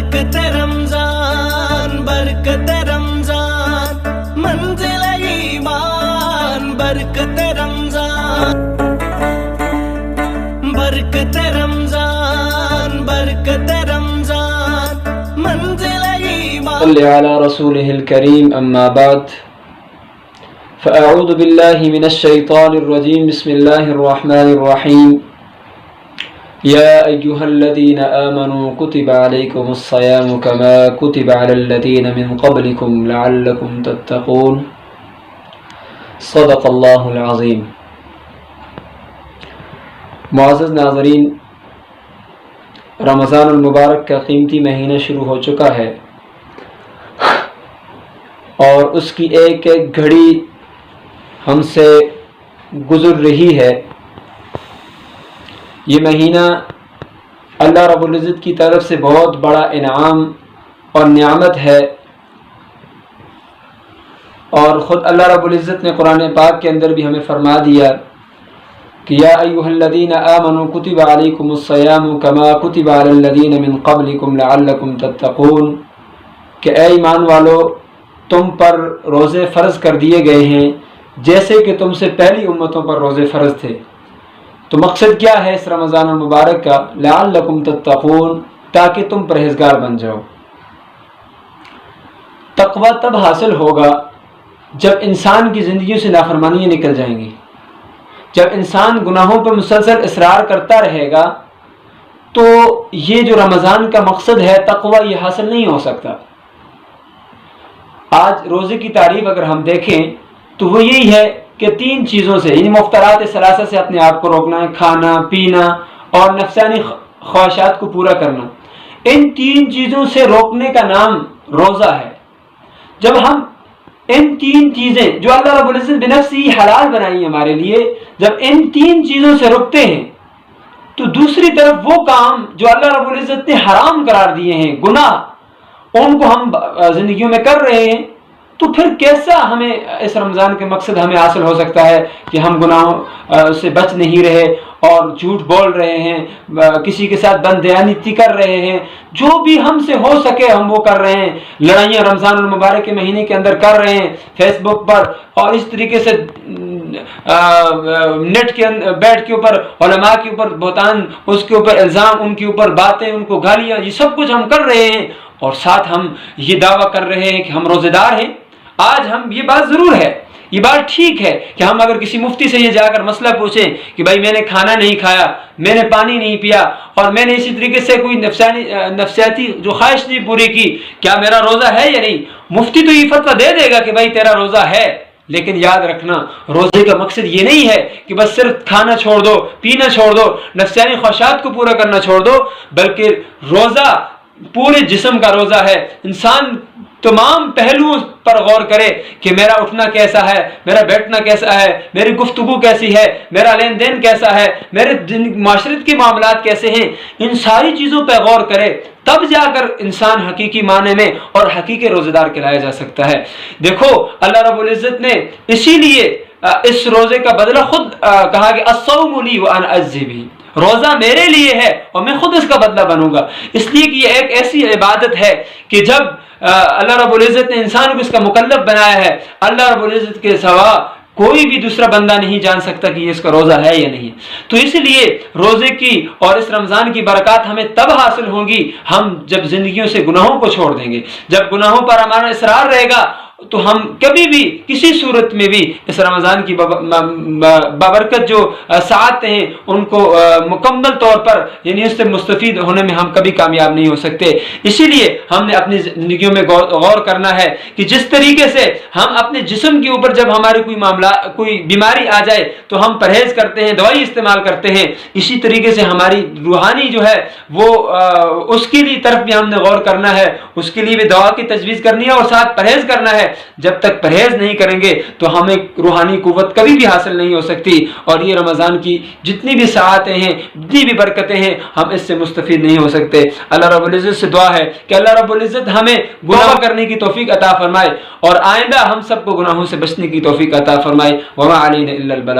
برکت رمضان برکت رمضان منزل ایمان برکت رمضان برکت رمضان برکت رمضان منزل ایمان صلی علی رسولہ الکریم اما بعد فاعوذ باللہ من الشیطان الرجیم بسم اللہ الرحمن الرحیم یا ایہا الذین آمنوا کتب علیکم الصیام کما کتب علی الذین من قبلکم لعلکم تتقون صدق اللہ العظیم۔ معزز ناظرین، رمضان المبارک کا قیمتی مہینہ شروع ہو چکا ہے اور اس کی ایک ایک گھڑی ہم سے گزر رہی ہے۔ یہ مہینہ اللہ رب العزت کی طرف سے بہت بڑا انعام اور نعمت ہے، اور خود اللہ رب العزت نے قرآن پاک کے اندر بھی ہمیں فرما دیا کہ یا ایھا الذین آمنوا کتب علیکم الصیام کما کتب علی الذین من قبلکم لعلکم تتقون، کہ اے ایمان والو، تم پر روزے فرض کر دیے گئے ہیں جیسے کہ تم سے پہلی امتوں پر روزے فرض تھے۔ تو مقصد کیا ہے اس رمضان المبارک کا؟ لعلکم تتقون، تاکہ تم پرہیزگار بن جاؤ۔ تقوی تب حاصل ہوگا جب انسان کی زندگیوں سے نافرمانیاں نکل جائیں گی۔ جب انسان گناہوں پر مسلسل اصرار کرتا رہے گا تو یہ جو رمضان کا مقصد ہے تقوی، یہ حاصل نہیں ہو سکتا۔ آج روزے کی تعریف اگر ہم دیکھیں تو وہ یہی ہے کہ تین چیزوں سے، یعنی مفترات ثلاثہ سے اپنے آپ کو روکنا ہے، کھانا پینا اور نفسانی خواہشات کو پورا کرنا۔ ان تین چیزوں سے روکنے کا نام روزہ ہے۔ جب ہم ان تین چیزیں جو اللہ رب العزت بنفسی حلال بنائی ہیں ہمارے لیے، جب ان تین چیزوں سے رکتے ہیں تو دوسری طرف وہ کام جو اللہ رب العزت نے حرام قرار دیے ہیں، گناہ، ان کو ہم زندگیوں میں کر رہے ہیں، تو پھر کیسا ہمیں اس رمضان کے مقصد ہمیں حاصل ہو سکتا ہے کہ ہم گناہوں سے بچ نہیں رہے اور جھوٹ بول رہے ہیں، کسی کے ساتھ بددیانتی کر رہے ہیں، جو بھی ہم سے ہو سکے ہم وہ کر رہے ہیں، لڑائیاں رمضان المبارک کے مہینے کے اندر کر رہے ہیں فیس بک پر، اور اس طریقے سے نیٹ کے بیٹھ کے اوپر علماء کے اوپر بہتان، اس کے اوپر الزام، ان کے اوپر باتیں، ان کو گالیاں، یہ سب کچھ ہم کر رہے ہیں، اور ساتھ ہم یہ دعویٰ کر رہے ہیں کہ ہم روزے دار ہیں۔ آج ہم یہ بات ضرور ہے، یہ بات ٹھیک ہے کہ ہم اگر کسی مفتی سے یہ جا کر مسئلہ پوچھیں کہ بھائی میں نے کھانا نہیں کھایا، میں نے پانی نہیں پیا، اور میں نے اسی طریقے سے کوئی نفسیاتی جو خواہش نہیں پوری کی، کیا میرا روزہ ہے یا نہیں؟ مفتی تو یہ فتویٰ دے دے گا کہ بھائی تیرا روزہ ہے، لیکن یاد رکھنا روزے کا مقصد یہ نہیں ہے کہ بس صرف کھانا چھوڑ دو، پینا چھوڑ دو، نفسانی خواہشات کو پورا کرنا چھوڑ دو، بلکہ روزہ پورے جسم کا روزہ ہے۔ انسان تمام پہلوؤں پر غور کرے کہ میرا اٹھنا کیسا ہے، میرا بیٹھنا کیسا ہے، میری گفتگو کیسی ہے، میرا لین دین کیسا ہے، میرے معاشرت کے معاملات کیسے ہیں، ان ساری چیزوں پہ غور کرے، تب جا کر انسان حقیقی معنی میں اور حقیقی روزہ دار کہلایا جا سکتا ہے۔ دیکھو اللہ رب العزت نے اسی لیے اس روزے کا بدلہ خود کہا کہ الصوم لی وانا اجزی بہ، روزہ میرے لیے ہے اور میں خود اس کا بدلہ بنوں گا، اس لیے کہ یہ ایک ایسی عبادت ہے کہ جب اللہ رب العزت نے انسان کو اس کا مکلف بنایا ہے، اللہ رب العزت کے سوا کوئی بھی دوسرا بندہ نہیں جان سکتا کہ یہ اس کا روزہ ہے یا نہیں۔ تو اس لیے روزے کی اور اس رمضان کی برکات ہمیں تب حاصل ہوں گی ہم جب زندگیوں سے گناہوں کو چھوڑ دیں گے۔ جب گناہوں پر ہمارا اصرار رہے گا تو ہم کبھی بھی کسی صورت میں بھی اس رمضان کی بابرکت جو ساعتیں ہیں ان کو مکمل طور پر یعنی اس سے مستفید ہونے میں ہم کبھی کامیاب نہیں ہو سکتے۔ اسی لیے ہم نے اپنی زندگیوں میں غور کرنا ہے کہ جس طریقے سے ہم اپنے جسم کے اوپر جب ہمارے کوئی معاملہ، کوئی بیماری آ جائے تو ہم پرہیز کرتے ہیں، دوائی استعمال کرتے ہیں، اسی طریقے سے ہماری روحانی جو ہے وہ اس کے لیے طرف بھی ہم نے غور کرنا ہے، اس کے لیے بھی دوا کی تجویز کرنی ہے اور ساتھ پرہیز کرنا ہے۔ جب تک پرہیز نہیں کریں گے تو ہمیں روحانی قوت کبھی بھی حاصل نہیں ہو سکتی، اور یہ رمضان کی جتنی بھی ساعتیں ہیں، جتنی بھی برکتیں ہیں، ہم اس سے مستفید نہیں ہو سکتے۔ اللہ رب العزت سے دعا ہے کہ اللہ رب العزت ہمیں گناہ کرنے کی توفیق عطا فرمائے اور آئندہ ہم سب کو گناہوں سے بچنے کی توفیق عطا فرمائے۔ وما علینا الا البلاغ۔